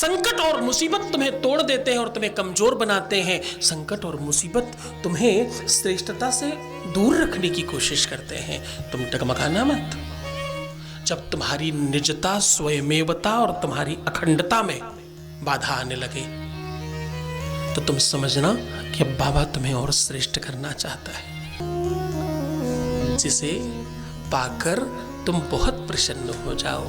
संकट और मुसीबत तुम्हें तोड़ देते हैं और तुम्हें कमजोर बनाते हैं। संकट और मुसीबत तुम्हें श्रेष्ठता से दूर रखने की कोशिश करते हैं। तुम डगमगाना मत। जब तुम्हारी निजता, स्वयमेवता और तुम्हारी अखंडता में बाधा आने लगे तो तुम समझना कि अब बाबा तुम्हें और श्रेष्ठ करना चाहता है, जिसे पाकर तुम बहुत प्रसन्न हो जाओ,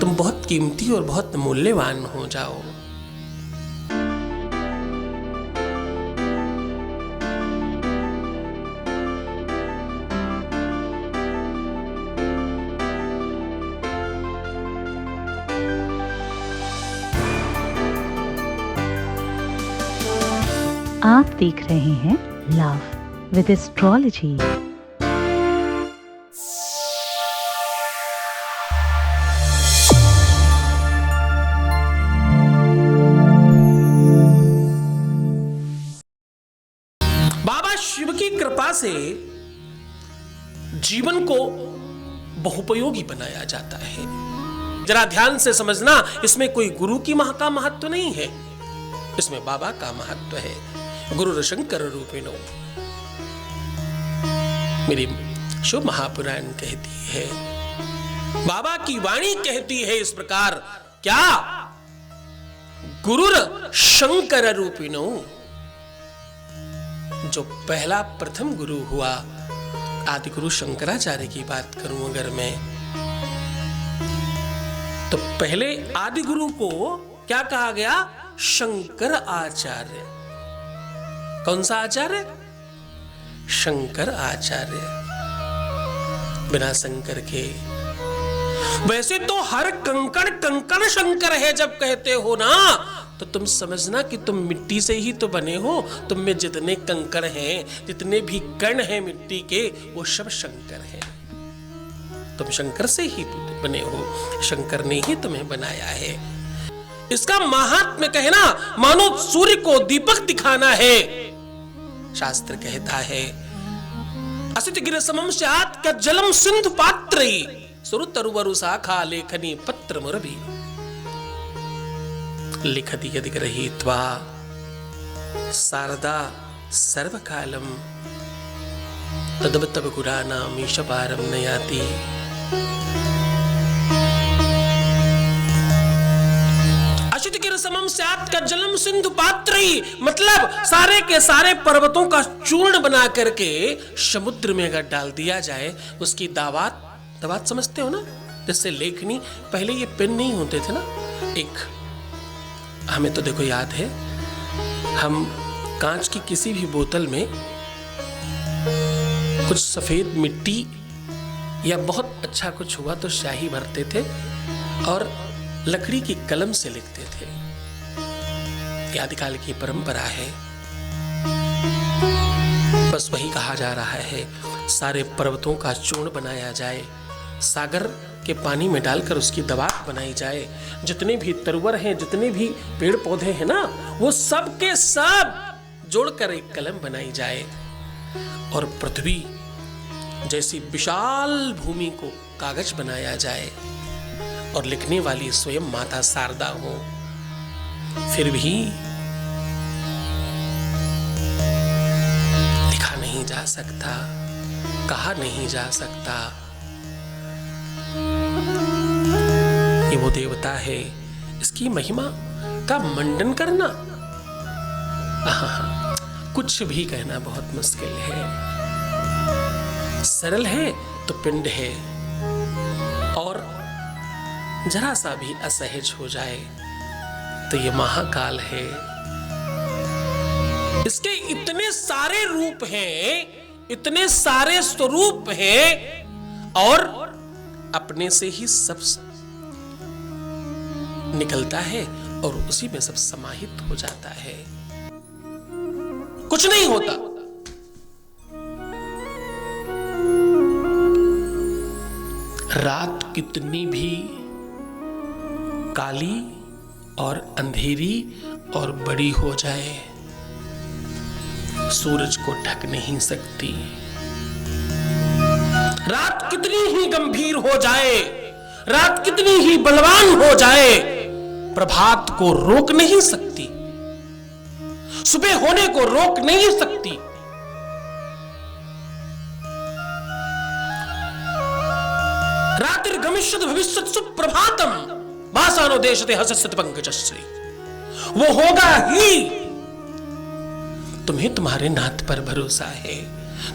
तुम बहुत कीमती और बहुत मूल्यवान हो जाओ। आप देख रहे हैं लव विद एस्ट्रोलॉजी। बाबा शिव की कृपा से जीवन को बहुपयोगी बनाया जाता है। जरा ध्यान से समझना, इसमें कोई गुरु की का महत्व नहीं है, इसमें बाबा का महत्व है। गुरु शंकर रूपिणो, मेरी शुभ महापुराण कहती है, बाबा की वाणी कहती है इस प्रकार, क्या? गुरुर शंकर रूपिणो। जो पहला प्रथम गुरु हुआ, आदि गुरु शंकराचार्य की बात करूं अगर मैं, तो पहले आदि गुरु को क्या कहा गया? शंकर आचार्य। कौन सा आचार्य? शंकर आचार्य। बिना शंकर के, वैसे तो हर कंकड़ कंकड़ शंकर है जब कहते हो ना, तो तुम समझना कि तुम मिट्टी से ही तो बने हो। तुम में जितने कंकड़ हैं, जितने भी कण हैं मिट्टी के, वो सब शंकर हैं। तुम शंकर से ही बने हो, शंकर ने ही तुम्हें बनाया है। इसका महात्म्य कहना मानो सूर्य को दीपक दिखाना है। शास्त्र कहता है, असित गिर समम स्यात् क्या जलम सिंधु पात्रई सुरु तरुवरु शाखा लेखनी पत्र मुरभि लिखति यदि गृहीत्वा शारदा सर्वकालम तदब तब गुरानाम ईशपारम न याति। समम स्यात् का जलम सिंधु पात्रई, मतलब सारे के सारे पर्वतों का चूर्ण बना करके समुद्र में अगर डाल दिया जाए, उसकी दावात समझते हो ना, जिससे लेखनी, पहले ये पेन नहीं होते थे ना, एक हमें तो देखो याद है, हम कांच की किसी भी बोतल में कुछ सफेद मिट्टी या बहुत अच्छा कुछ हुआ तो स्याही भरते थे और लकड़ी की कलम से लिखते थे। आदिकाल की परंपरा है। बस वही कहा जा रहा है, सारे पर्वतों का चूर्ण बनाया जाए, सागर के पानी में डालकर उसकी दवात बनाई जाए, जितने भी तरवर हैं, जितने भी पेड़ पौधे हैं ना, वो सब के सब जोड़कर एक कलम बनाई जाए और पृथ्वी जैसी विशाल भूमि को कागज बनाया जाए और लिखने वाली स्वयं माता शारदा हो। फिर भी लिखा नहीं जा सकता, कहा नहीं जा सकता। ये वो देवता है, इसकी महिमा का मंडन करना, कुछ भी कहना बहुत मुश्किल है। सरल है तो पिंड है, और जरा सा भी असहज हो जाए तो ये महाकाल है। इसके इतने सारे रूप हैं, इतने सारे स्वरूप हैं, और अपने से ही सब निकलता है और उसी में सब समाहित हो जाता है। कुछ नहीं होता। रात कितनी भी काली और अंधेरी और बड़ी हो जाए, सूरज को ढक नहीं सकती। रात कितनी ही गंभीर हो जाए, रात कितनी ही बलवान हो जाए, प्रभात को रोक नहीं सकती, सुबह होने को रोक नहीं सकती। रात्रिर्गमिष्यति भविष्यति सुप्रभातम भासानो देशते हसस्यति पंकजश्री। वो होगा ही। तुम्हें तुम्हारे नाथ पर भरोसा है,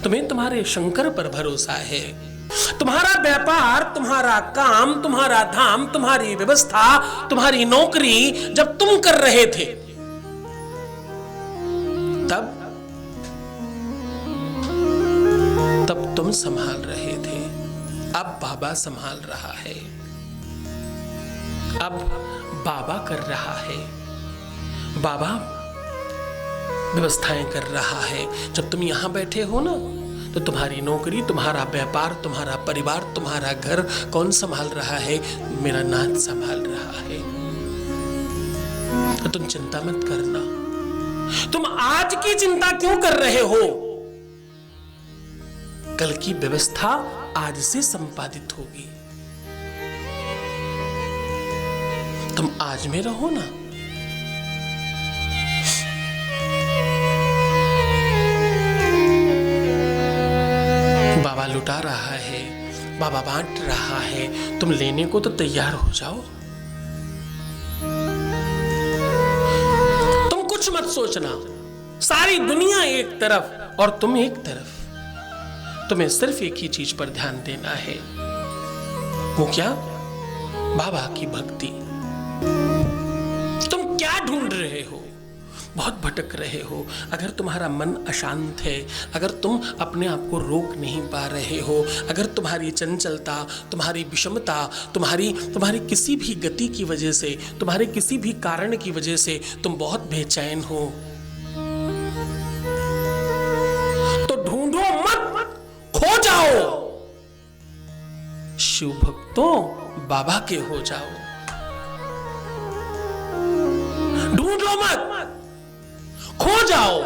तुम्हें तुम्हारे शंकर पर भरोसा है। तुम्हारा व्यापार, तुम्हारा काम, तुम्हारा धाम, तुम्हारी व्यवस्था, तुम्हारी नौकरी जब तुम कर रहे थे तब तुम संभाल रहे थे। अब बाबा संभाल रहा है, अब बाबा कर रहा है, बाबा व्यवस्थाएं कर रहा है। जब तुम यहां बैठे हो ना, तो तुम्हारी नौकरी, तुम्हारा व्यापार, तुम्हारा परिवार, तुम्हारा घर कौन संभाल रहा है? मेरा नाथ संभाल रहा है। तो तुम चिंता मत करना। तुम आज की चिंता क्यों कर रहे हो? कल की व्यवस्था आज से संपादित होगी। तुम आज में रहो ना। बाबा लुटा रहा है, बाबा बांट रहा है, तुम लेने को तो तैयार हो जाओ। तुम कुछ मत सोचना, सारी दुनिया एक तरफ और तुम एक तरफ। तुम्हें सिर्फ एक ही चीज पर ध्यान देना है। वो क्या? बाबा की भक्ति। तुम क्या ढूंढ रहे हो? बहुत भटक रहे हो। अगर तुम्हारा मन अशांत है, अगर तुम अपने आप को रोक नहीं पा रहे हो, अगर तुम्हारी चंचलता, तुम्हारी विषमता, तुम्हारी किसी भी गति की वजह से, तुम्हारे किसी भी कारण की वजह से तुम बहुत बेचैन हो, तो ढूंढो मत, खो जाओ। शिव भक्तों, बाबा के हो जाओ। ढूंढो मत, खो जाओ।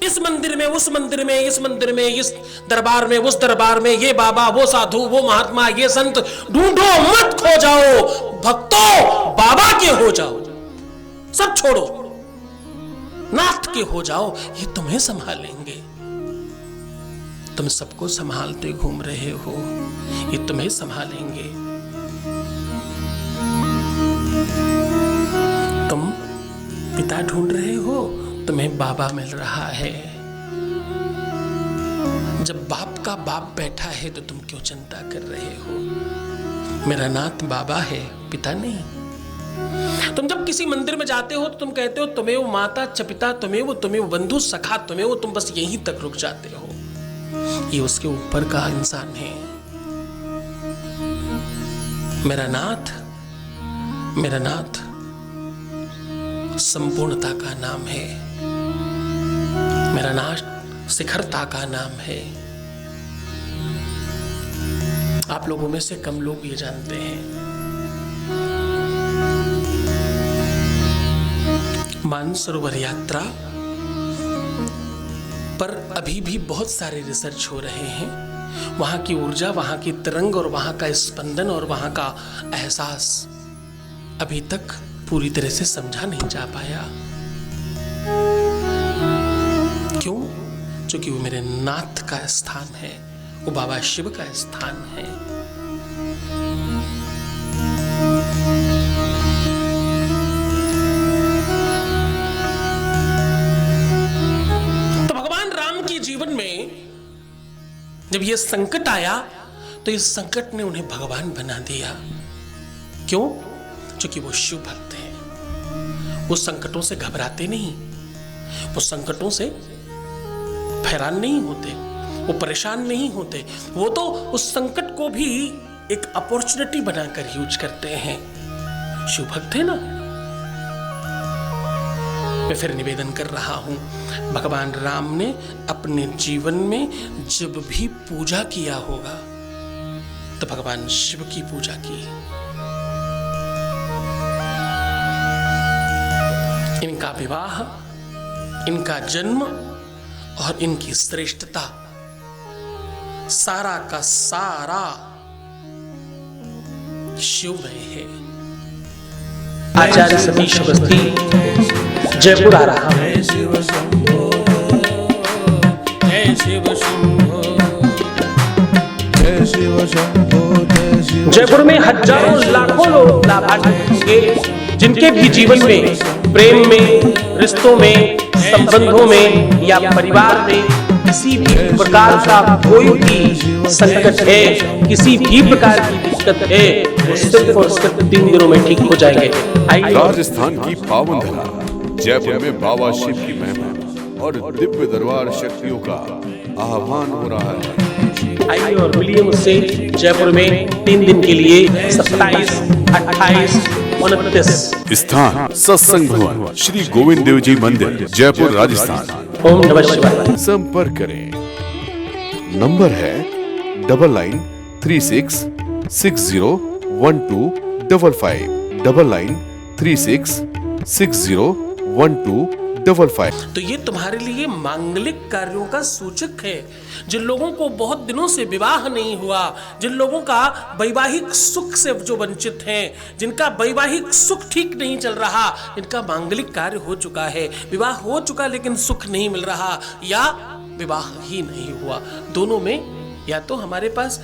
इस मंदिर में, उस मंदिर में, इस मंदिर में, इस दरबार में, उस दरबार में, ये बाबा, वो साधु, वो महात्मा, ये संत, ढूंढो मत, खो जाओ। भक्तों, बाबा के हो जाओ। सब छोड़ो, नाथ के हो जाओ। ये तुम्हें संभालेंगे। तुम सबको संभालते घूम रहे हो, ये तुम्हें संभालेंगे। तुम पिता ढूंढ रहे हो, तुम्हें बाबा मिल रहा है। जब बाप का बाप बैठा है तो तुम क्यों चिंता कर रहे हो? मेरा नाथ बाबा है, पिता नहीं। तुम जब किसी मंदिर में जाते हो तो तुम कहते हो तुम्हें वो माता च पिता, तुम्हें वो बंधु सखा, तुम्हें वो, तुम बस यहीं तक रुक जाते हो। ये उसके ऊपर का इंसान है। मेरा नाथ संपूर्णता का नाम है। मेरा नाथ शिखरता का नाम है। आप लोगों में से कम लोग ये जानते हैं। मानसरोवर यात्रा पर अभी भी बहुत सारे रिसर्च हो रहे हैं। वहां की ऊर्जा, वहां की तरंग और वहां का स्पंदन और वहां का एहसास अभी तक पूरी तरह से समझा नहीं जा पाया। क्यों? क्योंकि वो मेरे नाथ का स्थान है, वो बाबा शिव का स्थान है। तो भगवान राम के जीवन में जब ये संकट आया तो इस संकट ने उन्हें भगवान बना दिया। क्यों? क्योंकि वो शिव भक्त हैं। वो संकटों से घबराते नहीं, वो संकटों से हैरान नहीं होते, वो परेशान नहीं होते। वो तो उस संकट को भी एक अपॉर्चुनिटी बनाकर यूज करते हैं। शिव भक्त है ना। मैं फिर निवेदन कर रहा हूं, भगवान राम ने अपने जीवन में जब भी पूजा किया होगा तो भगवान शिव की पूजा की। इनका विवाह, इनका जन्म और इनकी श्रेष्ठता सारा का सारा शिव में है। आचार्य सतीश अवस्थी जयपुर आ रहा हूँ। जय शिव शंभो, जय शिव शंभो, जय शिव शंभो, जय शिव। जयपुर में हजारों लाखों लोग लाभान्वित होंगे जिनके भी जीवन में, प्रेम में, रिश्तों में, संबंधों में या परिवार में किसी भी प्रकार का कोई भी संकट है, किसी भी प्रकार की दिक्कत है, वो सिर्फ और सिर्फ 3 दिनों में ठीक हो जाएंगे। आइए राजस्थान की पावन धरा जयपुर में बाबा शिव की महिमा और दिव्य दरबार शक्तियों का आह्वान हो रहा है। आइए और मिलिए मुझसे जयपुर में 3 दिन के लिए 27, 28, 29। स्थान सत्संग भवन श्री गोविंद देव जी मंदिर जयपुर राजस्थान। ओम नमः शिवाय। संपर्क करें, नंबर है 99 36 60 1255 99 36 60 1255। तो ये तुम्हारे लिए मांगलिक कार्यों का सूचक है। जिन लोगों को बहुत दिनों से विवाह नहीं हुआ, जिन लोगों का वैवाहिक सुख से जो वंचित हैं, जिनका वैवाहिक सुख ठीक नहीं चल रहा, जिनका मांगलिक कार्य हो चुका है, विवाह हो चुका लेकिन सुख नहीं मिल रहा, या विवाह ही नहीं हुआ, दोनों में या तो हमारे पास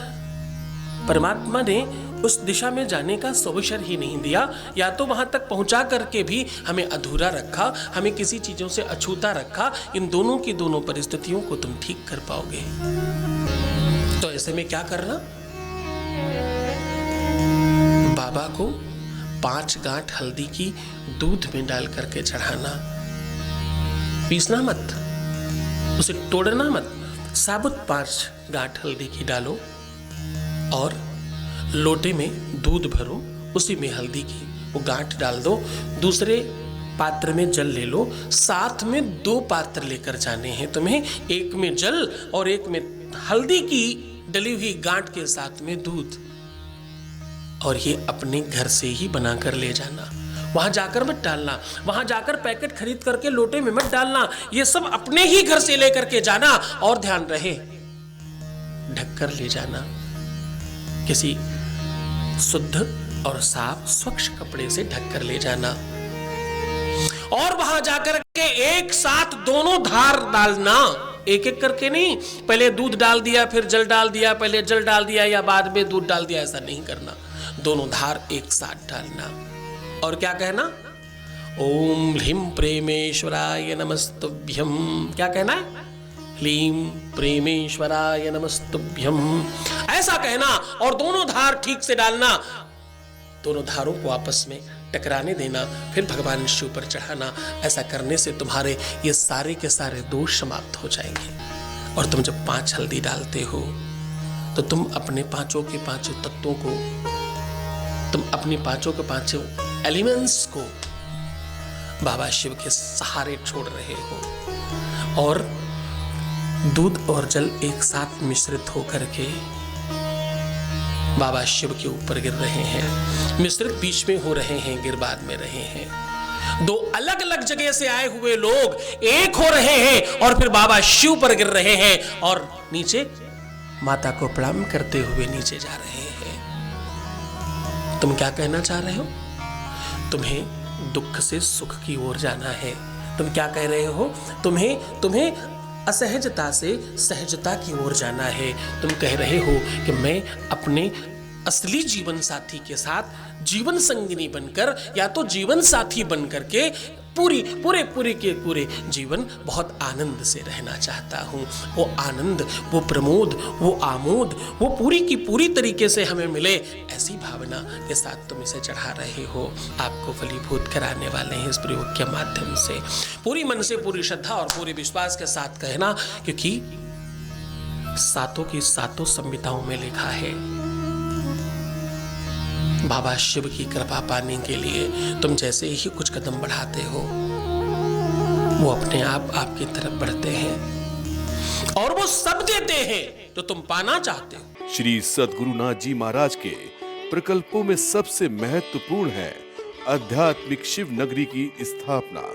परमात्मा ने उस दिशा में जाने का अवसर ही नहीं दिया, या तो वहां तक पहुंचा करके भी हमें अधूरा रखा, हमें किसी चीजों से अछूता रखा। इन दोनों की दोनों परिस्थितियों को तुम ठीक कर पाओगे। तो ऐसे में क्या करना? बाबा को 5 गांठ हल्दी की दूध में डाल करके चढ़ाना। पीसना मत, उसे तोड़ना मत, साबुत 5 गांठ हल्दी की डालो और लोटे में दूध भरो, उसी में हल्दी की वो गांठ डाल दो। दूसरे पात्र में जल ले लो। साथ में 2 पात्र लेकर जाने हैं तुम्हें, एक में जल और एक में हल्दी की डली हुई गांठ के साथ में दूध। और ये अपने घर से ही बनाकर ले जाना, वहां जाकर मत डालना, वहां जाकर पैकेट खरीद करके लोटे में मत डालना। ये सब अपने ही घर से लेकर के जाना। और ध्यान रहे, ढककर ले जाना, किसी शुद्ध और साफ स्वच्छ कपड़े से ढककर ले जाना। और वहां जाकर के एक साथ दोनों धार डालना, एक एक करके नहीं, पहले दूध डाल दिया फिर जल डाल दिया, पहले जल डाल दिया या बाद में दूध डाल दिया, ऐसा नहीं करना। दोनों धार एक साथ डालना। और क्या कहना? ओम ह्रीं प्रेमेश्वराय नमस्तुभ्यं। क्या कहना है? ह्रीं प्रेमेश्वराय नमस्तुभ्यं, ऐसा कहना। और दोनों धार ठीक से डालना, दोनों धारों को आपस में टकराने देना, फिर भगवान शिव पर चढ़ाना। ऐसा करने से तुम्हारे ये सारे के सारे दोष समाप्त हो जाएंगे। और तुम जब 5 हल्दी डालते हो तो तुम अपने पांचों के पांचों तत्वों को, तुम अपनी पांचों के पांचों एलिमेंट्स को बाबा शिव के सहारे छोड़ रहे हो। और दूध और जल एक साथ मिश्रित होकर के बाबा शिव के ऊपर गिर रहे हैं। मिश्रित बीच में हो रहे हैं, गिर बाद में रहे हैं। 2 अलग अलग जगह से आए हुए लोग एक हो रहे हैं और फिर बाबा शिव पर गिर रहे हैं और नीचे माता को प्रणाम करते हुए नीचे जा रहे हैं। तुम क्या कहना चाह रहे हो? तुम्हें दुख से सुख की ओर जाना है। तुम क्या कह रहे हो? तुम्हें असहजता से सहजता की ओर जाना है। तुम कह रहे हो कि मैं अपने असली जीवन साथी के साथ जीवन संगिनी बनकर या तो जीवन साथी बनकर के पूरे जीवन बहुत आनंद से रहना चाहता हूँ। वो आनंद, वो प्रमोद, वो आमोद, वो पूरी की पूरी तरीके से हमें मिले, ऐसी भावना के साथ तुम इसे चढ़ा रहे हो। आपको फलीभूत कराने वाले हैं इस प्रयोग के माध्यम से। पूरी मन से, पूरी श्रद्धा और पूरे विश्वास के साथ कहना, क्योंकि सातों की सातों संहिताओं में लिखा है बाबा शिव की कृपा पाने के लिए तुम जैसे ही कुछ कदम बढ़ाते हो, वो अपने आप आपकी तरफ बढ़ते हैं और वो सब देते हैं जो तुम पाना चाहते हो। श्री सद्गुरुनाथ जी महाराज के प्रकल्पों में सबसे महत्वपूर्ण है आध्यात्मिक शिव नगरी की स्थापना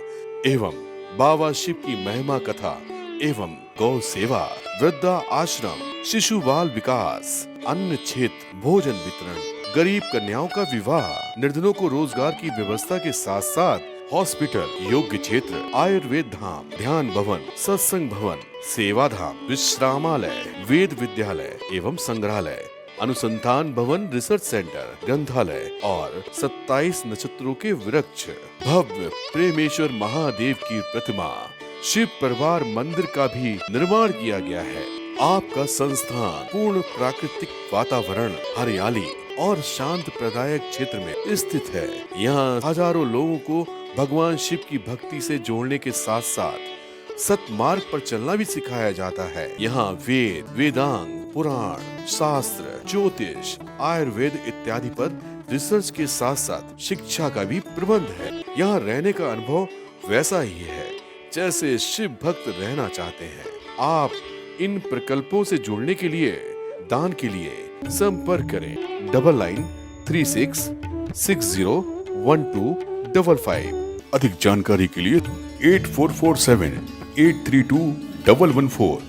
एवं बाबा शिव की महिमा कथा एवं गौ सेवा, वृद्धा आश्रम, शिशु बाल विकास, अन्न क्षेत्र, भोजन वितरण, गरीब कन्याओं का विवाह, निर्धनों को रोजगार की व्यवस्था के साथ साथ हॉस्पिटल, योग्य क्षेत्र, आयुर्वेद धाम, ध्यान भवन, सत्संग भवन, सेवा धाम, विश्रामालय, वेद विद्यालय एवं संग्रहालय, अनुसंधान भवन, रिसर्च सेंटर, ग्रंथालय और 27 नक्षत्रों के वृक्ष, भव्य प्रेमेश्वर महादेव की प्रतिमा, शिव परिवार मंदिर का भी निर्माण किया गया है। आपका संस्थान पूर्ण प्राकृतिक वातावरण, हरियाली और शांत प्रदायक क्षेत्र में स्थित है। यहाँ हजारों लोगों को भगवान शिव की भक्ति से जोड़ने के साथ साथ सतमार्ग पर चलना भी सिखाया जाता है। यहाँ वेद, वेदांग, पुराण, शास्त्र, ज्योतिष, आयुर्वेद इत्यादि पर रिसर्च के साथ साथ शिक्षा का भी प्रबंध है। यहाँ रहने का अनुभव वैसा ही है जैसे शिव भक्त रहना चाहते हैं। आप इन प्रकल्पों से जुड़ने के लिए, दान के लिए संपर्क करें 9936601255। अधिक जानकारी के लिए 8447832114